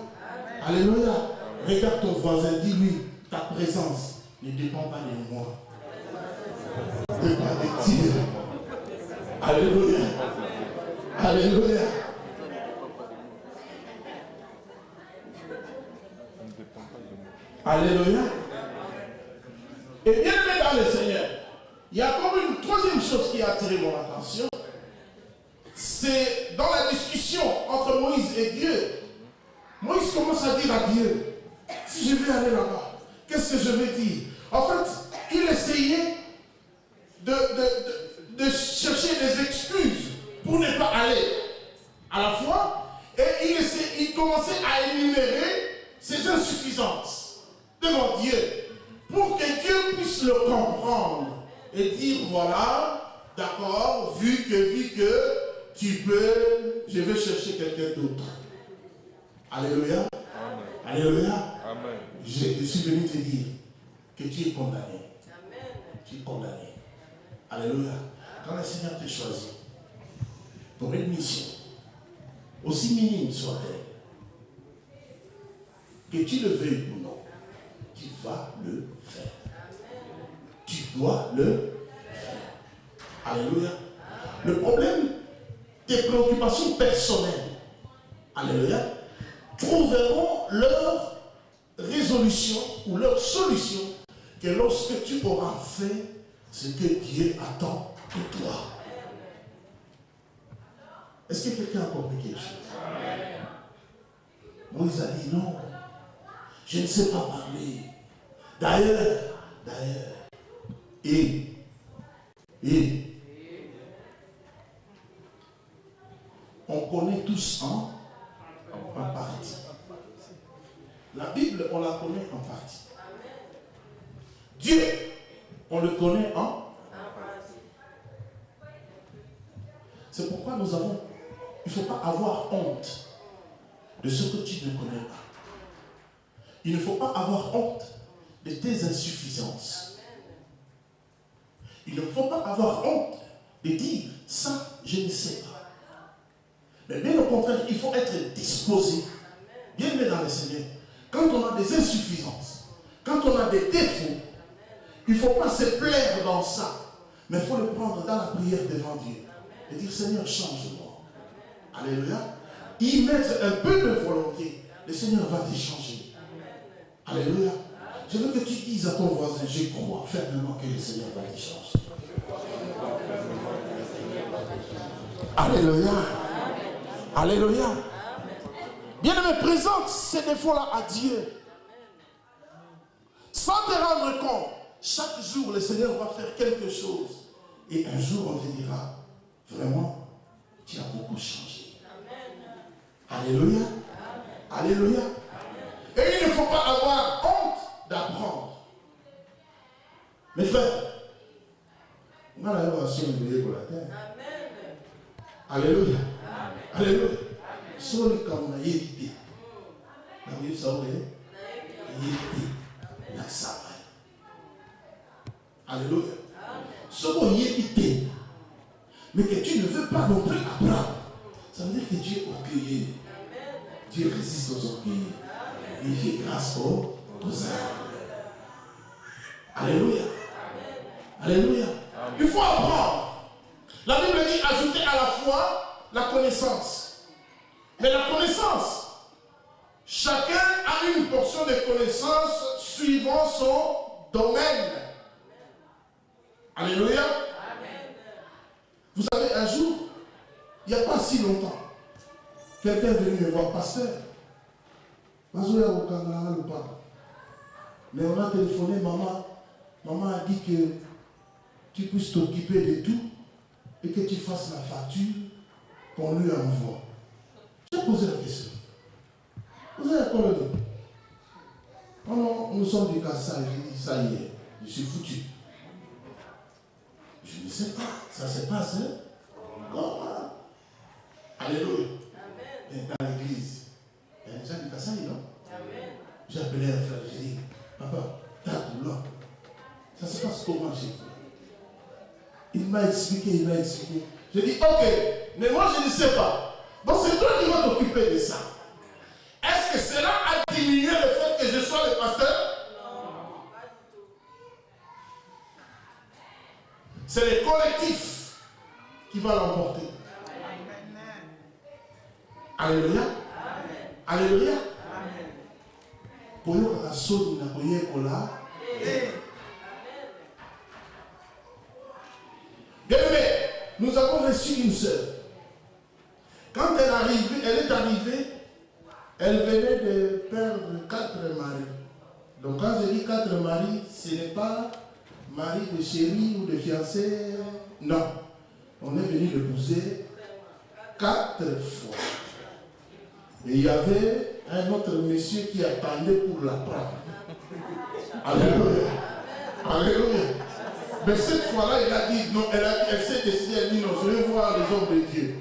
Alléluia. Amen. Regarde ton voisin, dis-lui, ta présence ne dépend pas de moi. Dépend de Dieu. Alléluia. Alléluia. Alléluia. Et bien aimé dans le Seigneur, il y a comme une troisième chose qui a attiré mon attention. C'est dans la discussion entre Moïse et Dieu. Moïse commence à dire à Dieu, si je vais aller là-bas, qu'est-ce que je vais dire? En fait, il essayait de chercher des excuses pour ne pas aller à la fois. Et il commençait à énumérer ses insuffisances devant Dieu, pour que Dieu puisse le comprendre et dire, voilà, d'accord, vu que tu peux, je vais chercher quelqu'un d'autre. Alléluia. Amen. Alléluia. Amen. Je suis venu te dire que tu es condamné. Amen. Tu es condamné. Alléluia. Quand le Seigneur te choisit pour une mission, aussi minime soit-elle, que tu le veuilles ou non, tu vas le faire. Tu dois le faire. Alléluia. Le problème, tes préoccupations personnelles, alléluia, trouveront leur résolution ou leur solution que lorsque tu auras fait ce que Dieu attend de toi. Est-ce que quelqu'un a compris quelque chose? Moïse a dit non, je ne sais pas parler. D'ailleurs, et on connaît tous en partie. La Bible, on la connaît en partie. Dieu on le connaît en. C'est pourquoi il ne faut pas avoir honte de ce que tu ne connais pas. Il ne faut pas avoir honte de tes insuffisances. Il ne faut pas avoir honte de dire ça, je ne sais pas. Mais bien au contraire, il faut être disposé, bien aimé dans le Seigneur. Quand on a des insuffisances, quand on a des défauts, il ne faut pas se plaire dans ça, mais il faut le prendre dans la prière devant Dieu et dire Seigneur, change-moi. Alléluia. Y mettre un peu de volonté, le Seigneur va te changer. Alléluia. Je veux que tu dises à ton voisin, je crois fermement que le Seigneur va te changer. Alléluia. Alléluia. Bien-aimé, présente ces défauts-là à Dieu. Sans te rendre compte, chaque jour, le Seigneur va faire quelque chose. Et un jour, on te dira, vraiment, tu as beaucoup changé. Alléluia. Alléluia. Et il ne faut pas avoir honte d'apprendre. Mes frères, on a la relation de pour la terre. Alléluia. Alléluia. Sur le cas, on a évité. On a eu ça, on a évité. La savane. Alléluia. Ce qu'on y évité, mais que tu ne veux pas non plus apprendre, ça veut dire que Dieu est orgueilleux. Dieu résiste aux orgueilleux. Il fait grâce aux humbles. Alléluia. Alléluia. Il faut apprendre. La Bible dit ajouter à la foi la connaissance. Mais la connaissance, chacun a une portion de connaissance suivant son domaine. Alléluia. Vous savez, un jour, il n'y a pas si longtemps, quelqu'un est venu me voir, pasteur. Mais on a téléphoné, maman a dit que tu puisses t'occuper de tout et que tu fasses la facture qu'on lui envoie. J'ai posé la question. Vous avez quoi le dire? Oh non, nous sommes du Kassai. J'ai dit, ça y est, je suis foutu. Je ne sais pas, ça se passe, hein? Comment? Alléluia. Amen. Dans l'église, il y a des gens du Kassai, non? Amen. J'ai appelé un frère, j'ai dit, papa, t'as tout là. Ça se passe comment chez vous? Il m'a expliqué. J'ai dit, ok, mais moi je ne sais pas. Donc c'est toi qui vas t'occuper de ça. Est-ce que cela a diminué le fait que je sois le pasteur? Non, pas du tout. C'est le collectif qui va l'emporter. Alléluia. Alléluia. Bien aimé, nous avons reçu une sœur. Quand elle est arrivée, elle venait de perdre 4 maris. Donc quand je dis 4 maris, ce n'est pas mari de chérie ou de fiancé. Non. On est venu l'épouser 4 fois. Et il y avait un autre monsieur qui attendait pour la prendre. Alléluia. Alléluia. Mais cette fois-là, il a dit, non, elle s'est décidée, elle dit, non, je vais voir les hommes de Dieu.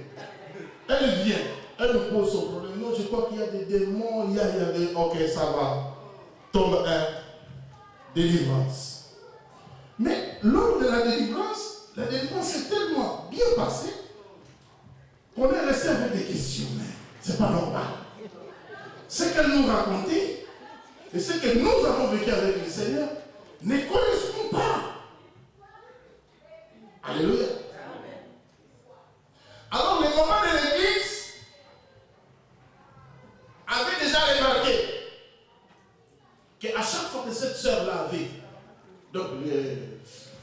Elle vient, elle me pose son problème. Non, je crois qu'il y a des démons, il y a des... Ok, ça va. Tombe 1, délivrance. Mais lors de la délivrance est tellement bien passée qu'on est resté avec des questions. C'est pas normal. Ce qu'elle nous racontait et ce que nous avons vécu avec le Seigneur ne correspond pas. Alléluia. Alors les mamans de l'église avaient déjà remarqué qu'à chaque fois que cette sœur-là avait, donc le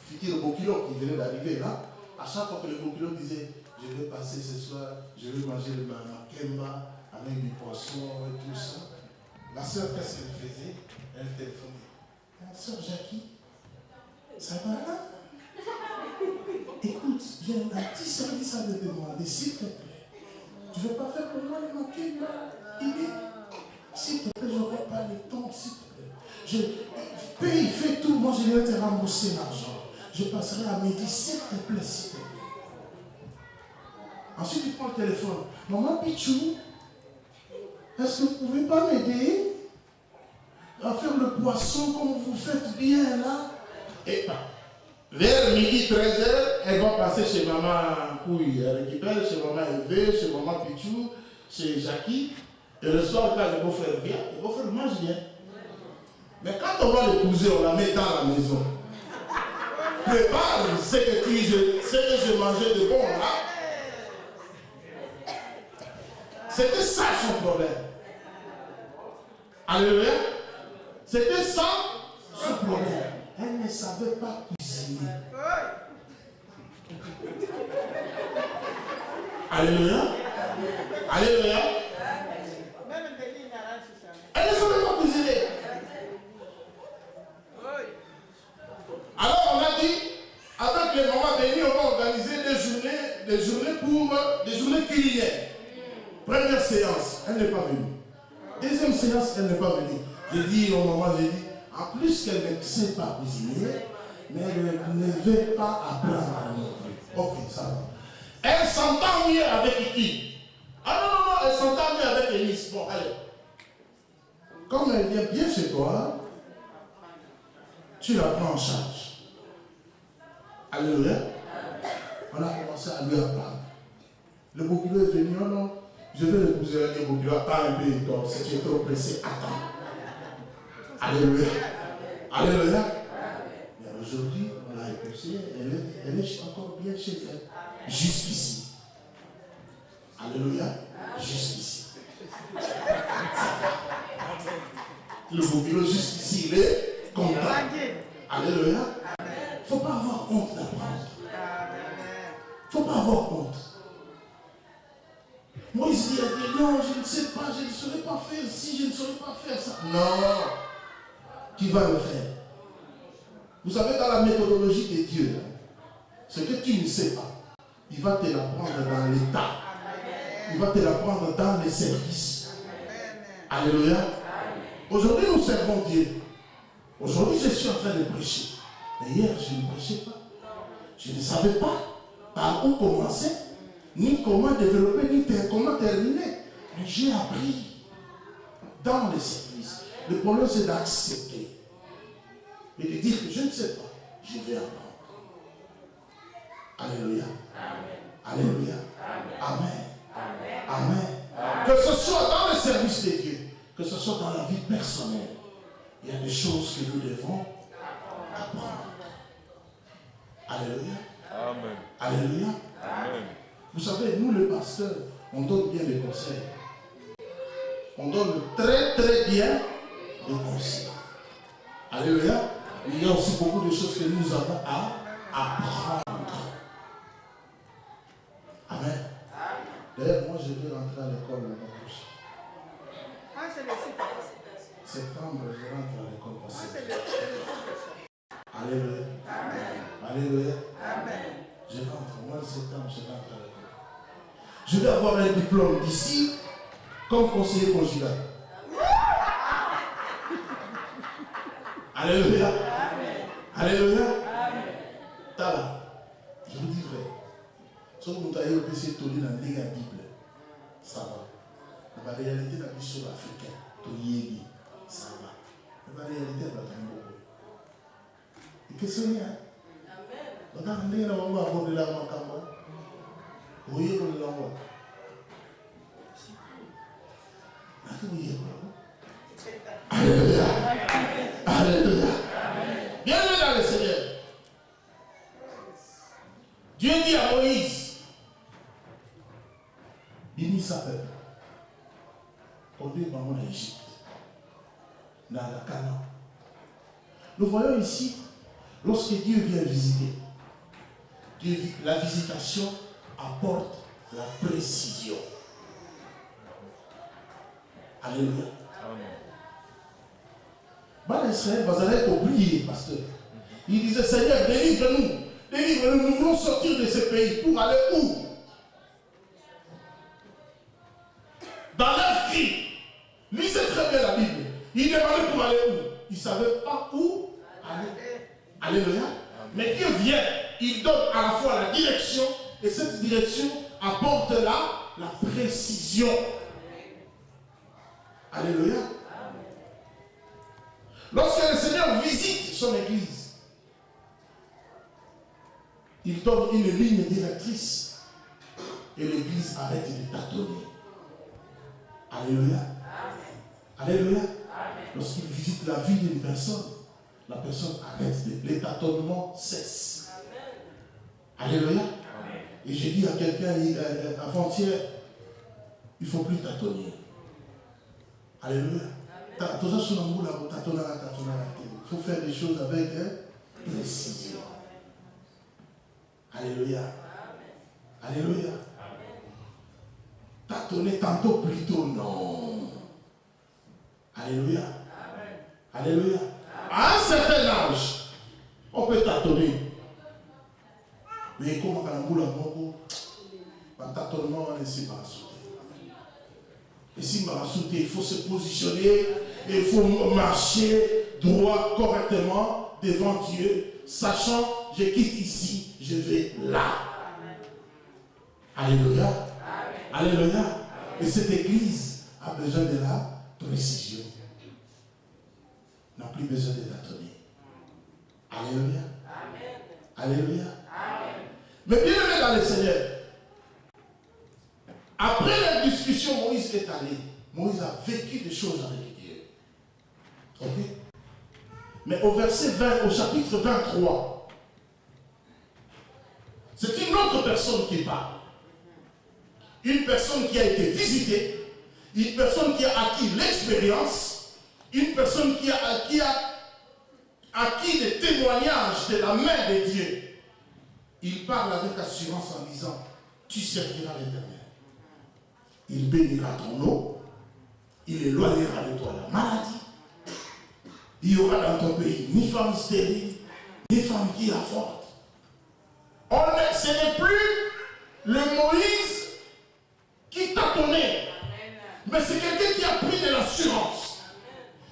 futur Bokilo qui venait d'arriver là, à chaque fois que le Bokilo disait je vais passer ce soir, je vais manger le makemba avec du poisson et tout ça. La sœur, qu'est-ce qu'elle faisait? Elle téléphonait. Sœur Jackie, ça va là? Écoute, j'ai un petit service à te demander, s'il te plaît. Tu ne veux pas faire pour moi le makemba? S'il te plaît, je n'aurai pas le temps, s'il te plaît. Paye, fais tout, moi je vais te rembourser l'argent. je passerai à midi, s'il te plaît, s'il te plaît. Ensuite, il prend le téléphone. Maman Pichou, est-ce que vous ne pouvez pas m'aider à faire le poisson comme vous faites bien là? Et vers midi 13h, elle va passer chez maman Pouille. Elle récupère chez maman Hervé, chez maman Pichou, chez Jackie. Et le soir, quand le beau-frère vient, le beau-frère mange bien. Mais quand on va l'épouser, on la met dans la maison. Prépare ce que je mangeais de bon là. C'était ça son problème. Alléluia. C'était ça son problème. Elle ne savait pas cuisiner. Alléluia. Alléluia. Elle ne savait pas cuisiner. Alors on a dit, avec les mamans bénies, on va organiser des journées culinaires. Première séance, elle n'est pas venue. Deuxième séance, elle n'est pas venue. J'ai dit aux mamans, en plus qu'elle ne sait pas cuisiner, mais elle ne veut pas apprendre à non plus. Ok, ça va. Elle s'entend mieux avec qui? Ah non, elle s'entend mieux avec Élise. Bon, allez. Comme elle vient bien chez toi, tu la prends en charge. Alléluia. On a commencé à lui apprendre. Le Bokilo est venu, non, je vais l'épouser, le Bokilo, attends un peu, toi, si tu es trop pressé, attends. Alléluia. Alléluia. Mais aujourd'hui, on l'a épousée, elle est encore bien chez elle. Jusqu'ici. Alléluia. Jusqu'ici. Le Bokilo, jusqu'ici, il est content. Alléluia. Il ne faut pas avoir honte d'apprendre. Il ne faut pas avoir honte. Moïse dit à Dieu, non, je ne sais pas, je ne saurais pas faire ci, je ne saurais pas faire ça. Non, tu vas le faire. Vous savez, dans la méthodologie de Dieu, ce que tu ne sais pas, il va te l'apprendre dans l'état. Il va te l'apprendre dans les services. Alléluia. Aujourd'hui, nous servons Dieu. Aujourd'hui, je suis en train de prêcher. Mais hier, je ne prêchais pas. Je ne savais pas par où commencer, ni comment développer, ni comment terminer. Mais j'ai appris dans les services. Le problème, c'est d'accepter. Et de dire que je ne sais pas, je vais apprendre. Alléluia. Alléluia. Amen. Amen. Que ce soit dans le service de Dieu, que ce soit dans la vie personnelle, il y a des choses que nous devons apprendre. Alléluia. Amen. Alléluia. Amen. Vous savez, nous les pasteurs, on donne bien des conseils. On donne très très bien des conseils. Alléluia. Il y a aussi beaucoup de choses que nous avons à apprendre. Amen. D'ailleurs, moi je vais rentrer à l'école l'année prochaine. Septembre, je rentre à l'école prochaine. Alléluia. Alléluia. Je rentre. Moi, en septembre, je rentre à l'école. Je vais avoir un diplôme d'ici comme conseiller conjugal. Alléluia. Alléluia. Tala. Je vous dis vrai. Si vous avez au PC tolé dans la Bible, ça va. La réalité de la vie sur l'Africain, ça va. La réalité de la vie. Et que c'est bien. Donc, quand on est là, on va aborder la macamba. Vous voyez qu'on est là. Alléluia. Alléluia. Bienvenue dans le Seigneur. Dieu dit à Moïse, bénis sa peuple. Conduire maman en Égypte. Dans la Canaan. Nous voyons ici, lorsque Dieu vient visiter, la visitation apporte la précision. Alléluia. Bala Israël, vous allez oublier, pasteur. Il disait, Seigneur, délivre-nous. Délivre-nous, nous voulons sortir de ce pays. Pour aller où? Dans leur cri. Lisez très bien la Bible. Il demandait pour aller où? Il ne savait pas où aller. Alléluia. Mais Dieu vient, il donne à la fois la direction, et cette direction apporte la précision. Alléluia. Lorsque le Seigneur visite son église, il donne une ligne directrice et l'église arrête de tâtonner. Alléluia. Alléluia. Lorsqu'il visite la vie d'une personne, la personne arrête, les tâtonnements cessent. Alléluia. Et j'ai dit à quelqu'un avant-hier, il ne faut plus tâtonner. Alléluia. Il faut faire des choses avec précision. Alléluia. Alléluia. Tâtonner tantôt plutôt non. Alléluia. Alléluia. À un certain âge, on peut tâtonner. Mais comment on a beaucoup, un tâtonnement, on essaie de sauter. Et si on va sauter, il faut se positionner, et il faut marcher droit, correctement devant Dieu, sachant, je quitte ici, je vais là. Alléluia. Alléluia. Et cette église a besoin de la précision. N'a plus besoin de tâtonner. Alléluia. Alléluia. Mais bien aimé dans le Seigneur, après la discussion, Moïse est allé. Moïse a vécu des choses avec Dieu. Ok? Mais au verset 20, au chapitre 23, c'est une autre personne qui parle. Une personne qui a été visitée, une personne qui a acquis l'expérience, une personne qui a acquis des témoignages de la main de Dieu. Il parle avec assurance en disant, tu serviras l'Éternel. Il bénira ton eau, il éloignera de toi la maladie. Il n'y aura dans ton pays ni femme stérile, ni femme qui avorte. Ce n'est plus le Moïse qui tâtonnait, mais c'est quelqu'un qui a pris de l'assurance.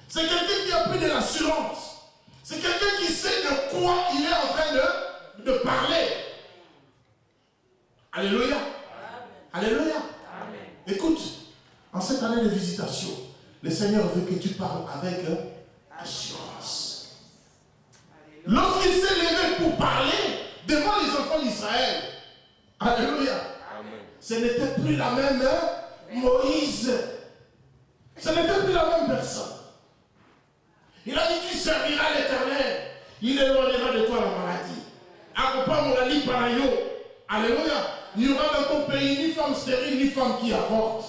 C'est quelqu'un qui a pris de l'assurance. C'est quelqu'un qui sait de quoi il est en train de parler. Alléluia. Alléluia. Écoute, en cette année de visitation, le Seigneur veut que tu parles avec assurance. Lorsqu'il s'est levé pour parler devant les enfants d'Israël, alléluia, ce n'était plus la même Moïse. Ce n'était plus la même personne. Il a dit, tu serviras l'Éternel. Il éloignera de toi la maladie. Alléluia. Il n'y aura dans ton pays ni femme stérile, ni femme qui avorte.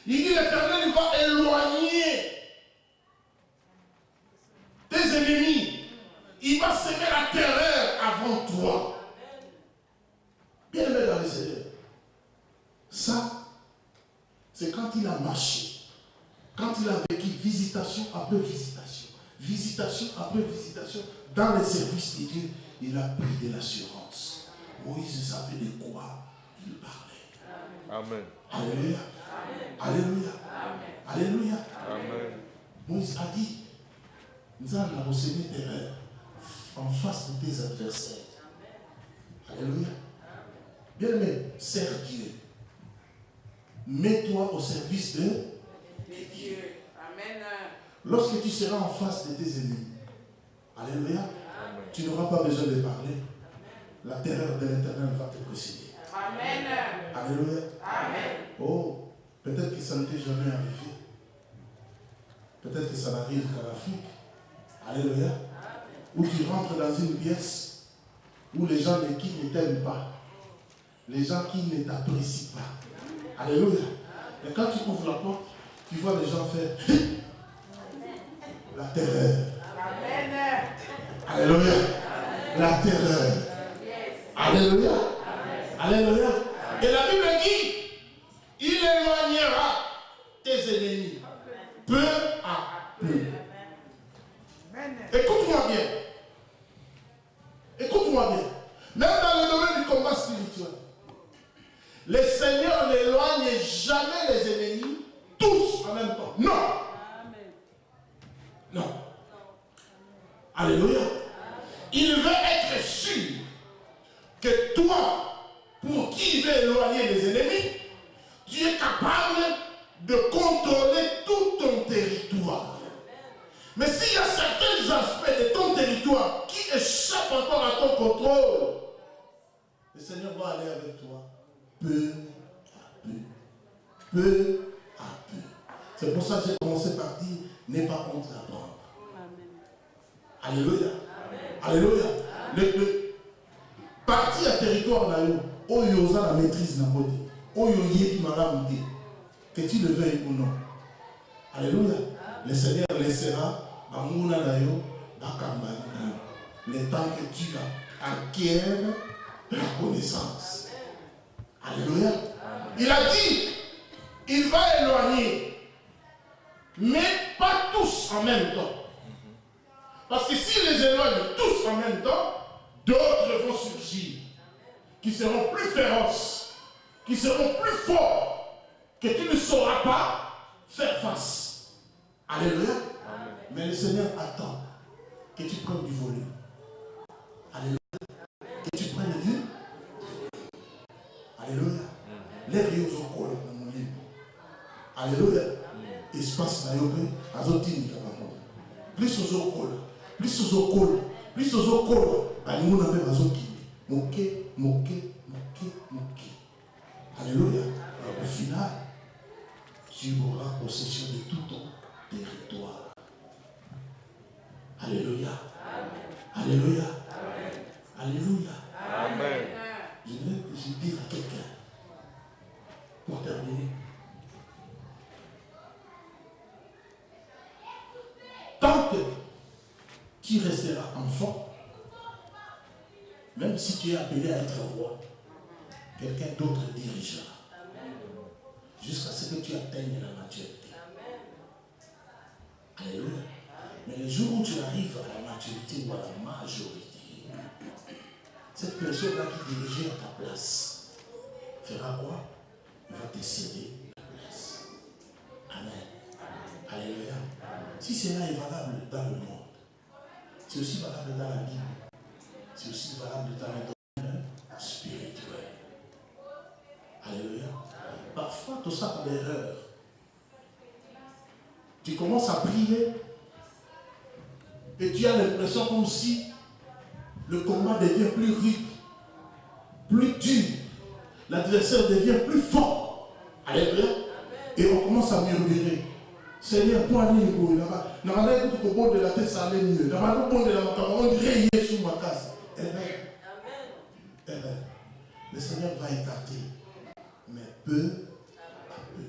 Il dit, l'Éternel va éloigner tes ennemis. Il va semer la terreur avant toi. Bien aimé dans le Seigneur. Ça, c'est quand il a marché. Quand il a vécu visitation après visitation. Visitation après visitation. Dans les services de Dieu, il a pris de l'assurance. Moïse savait de quoi il parlait. Amen. Alléluia. Alléluia. Alléluia. Amen. Moïse a dit, nous allons recevoir terreur en face de tes adversaires. Alléluia. Bien aimé, sers Dieu. Mets-toi au service de Dieu. Amen. Lorsque tu seras en face de tes ennemis, alléluia, tu n'auras pas besoin de parler. La terreur de l'Éternel va te précéder. Amen. Alléluia. Amen. Oh, peut-être que ça ne t'est jamais arrivé. Peut-être que ça n'arrive qu'à l'Afrique. Alléluia. Où tu rentres dans une pièce où les gens qui ne t'aiment pas, les gens qui ne t'apprécient pas. Alléluia. Et quand tu ouvres la porte, tu vois les gens faire la terreur. Amen. Alléluia. La terreur. Alléluia. Alléluia. Et la Bible dit, il éloignera tes ennemis peu à peu. Écoute-moi bien. Écoute-moi bien. Même dans le domaine du combat spirituel, le Seigneur n'éloigne jamais les ennemis tous en même temps. Non. Non. Alléluia. Il veut être sûr que toi, pour qui veut éloigner les ennemis, tu es capable de contrôler tout ton territoire. Mais s'il y a certains aspects de ton territoire qui échappent encore à ton contrôle, le Seigneur va aller avec toi peu à peu. Peu à peu. C'est pour ça que j'ai commencé par dire, n'aie pas honte d'apprendre. Alléluia. Alléluia. Le parti à territoire, où il y a la maîtrise, où il y a la que tu le veuilles ou non. Alléluia. Le Seigneur laissera le temps que tu acquiers la connaissance. Alléluia. Il a dit, il va éloigner, mais pas tous en même temps. Parce que s'il les éloigne tous en même temps, d'autres vont surgir, qui seront plus féroces, qui seront plus forts, que tu ne sauras pas faire face. Alléluia. Amen. Mais le Seigneur attend que tu prennes du volume. Alléluia. Que tu prennes du volume. Alléluia. Les rios au col dans mon livre. Alléluia. Espace na yope azotini kabambo. Plus aux col, plus aux col, plus aux col. Banimuna pe bazokini. Moke. Alléluia. Au final, tu auras possession de tout ton territoire. Alléluia. Amen. Alléluia. Amen. Alléluia. Amen. Je vais dire à quelqu'un, pour terminer. Tant que tu resteras enfant, même si tu es appelé à être roi, quelqu'un d'autre dirigera. Jusqu'à ce que tu atteignes la maturité. Alléluia. Mais le jour où tu arrives à la maturité ou à la majorité, cette personne-là qui dirigeait à ta place fera quoi? Il va te céder la place. Amen. Alléluia. Si cela est valable dans le monde, c'est aussi valable dans la Bible. C'est aussi valable dans le domaine spirituel. Alléluia. Parfois, tout ça a l'erreur. Tu commences à prier et tu as l'impression comme si le combat devient plus rude, plus dur. L'adversaire devient plus fort. Alléluia. Et on commence à murmurer. Seigneur, toi, là-bas, normalement, tout au bord de la tête, ça allait mieux. Normalement, au bord de la main, on dirait hier sur ma case. Amen. Le Seigneur va écarter. Mais peu à peu.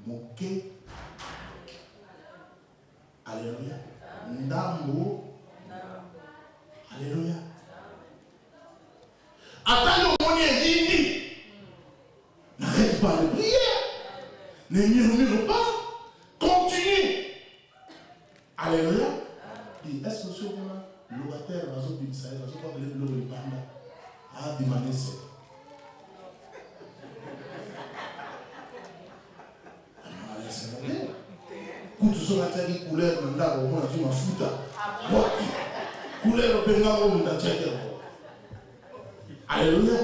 Moqué. Alléluia. Ndambo. Alléluia. Attends le monde dit. N'arrête pas de prier. Ne murmure pas. Continue. Alléluia. Et est-ce que ce moment, le locataire va se dire, va se voir le panda. Ah, demandez ça. Kutu soka tagi couleur nda ko mona zuma futa. Waki. Couleur penga ko nda tcheke. Alléluia.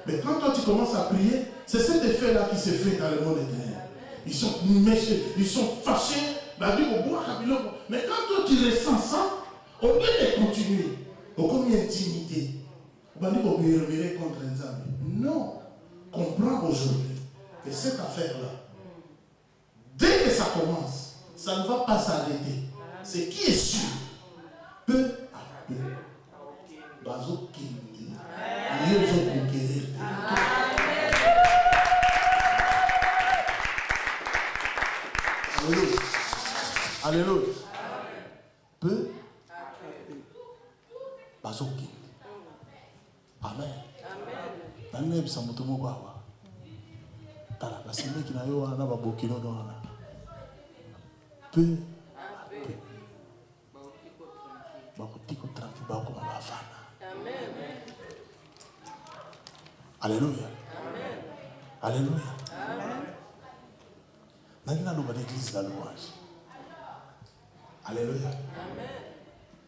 Mais quand toi tu commences à prier, c'est cet effet-là qui se fait dans le monde éternel. Ils sont méchants, ils sont fâchés. Mais quand toi tu ressens ça, au lieu de continuer, au combien d'intimité, on va dire qu'on murmurer contre les amis. Non. Comprends aujourd'hui que cette affaire-là, dès que ça commence, ça ne va pas s'arrêter. Ce qui est sûr, peu à peu, Bazo Kindi, ils vont conquérir. Alléluia. Alléluia. Peu à peu, Bazo Kindi. Amen. Amen. Tala, la semaine qui n'a eu un ababokino dans la peu à peu. Bakotiko tranquille, bakoma bafana. Alléluia. Alléluia. N'a pas d'église la louange. Alléluia.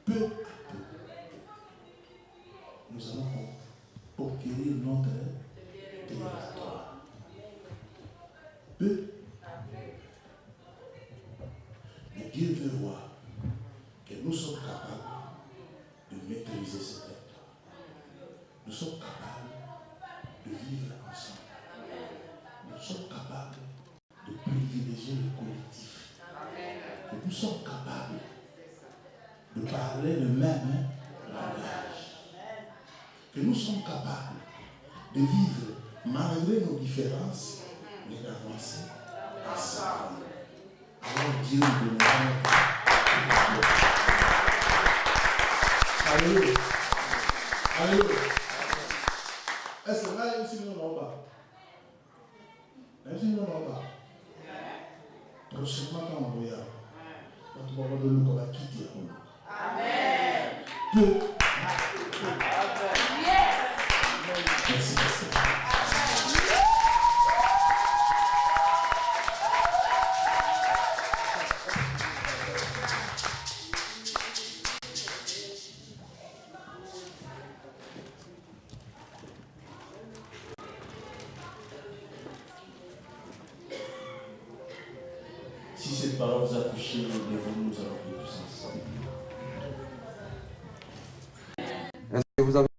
Peu à peu. Nous allons peut. Mais Dieu veut voir que nous sommes capables de maîtriser ce territoire. Nous sommes capables de vivre ensemble. Nous sommes capables de privilégier le collectif. Que nous sommes capables de parler le même langage. Que nous sommes capables de vivre malgré nos différences, mais d'avancer ensemble. Alors Dieu nous donnera. Alléluia. Alléluia. Est-ce que là, il y a aussi nous en bas? Même si nous en bas. Prochainement, quand on regarde, notre papa de nous va quitter. Amen. Dieu. Merci, pasteur. Si cette parole vous a touché, levez-vous, nous allons prier tous ensemble.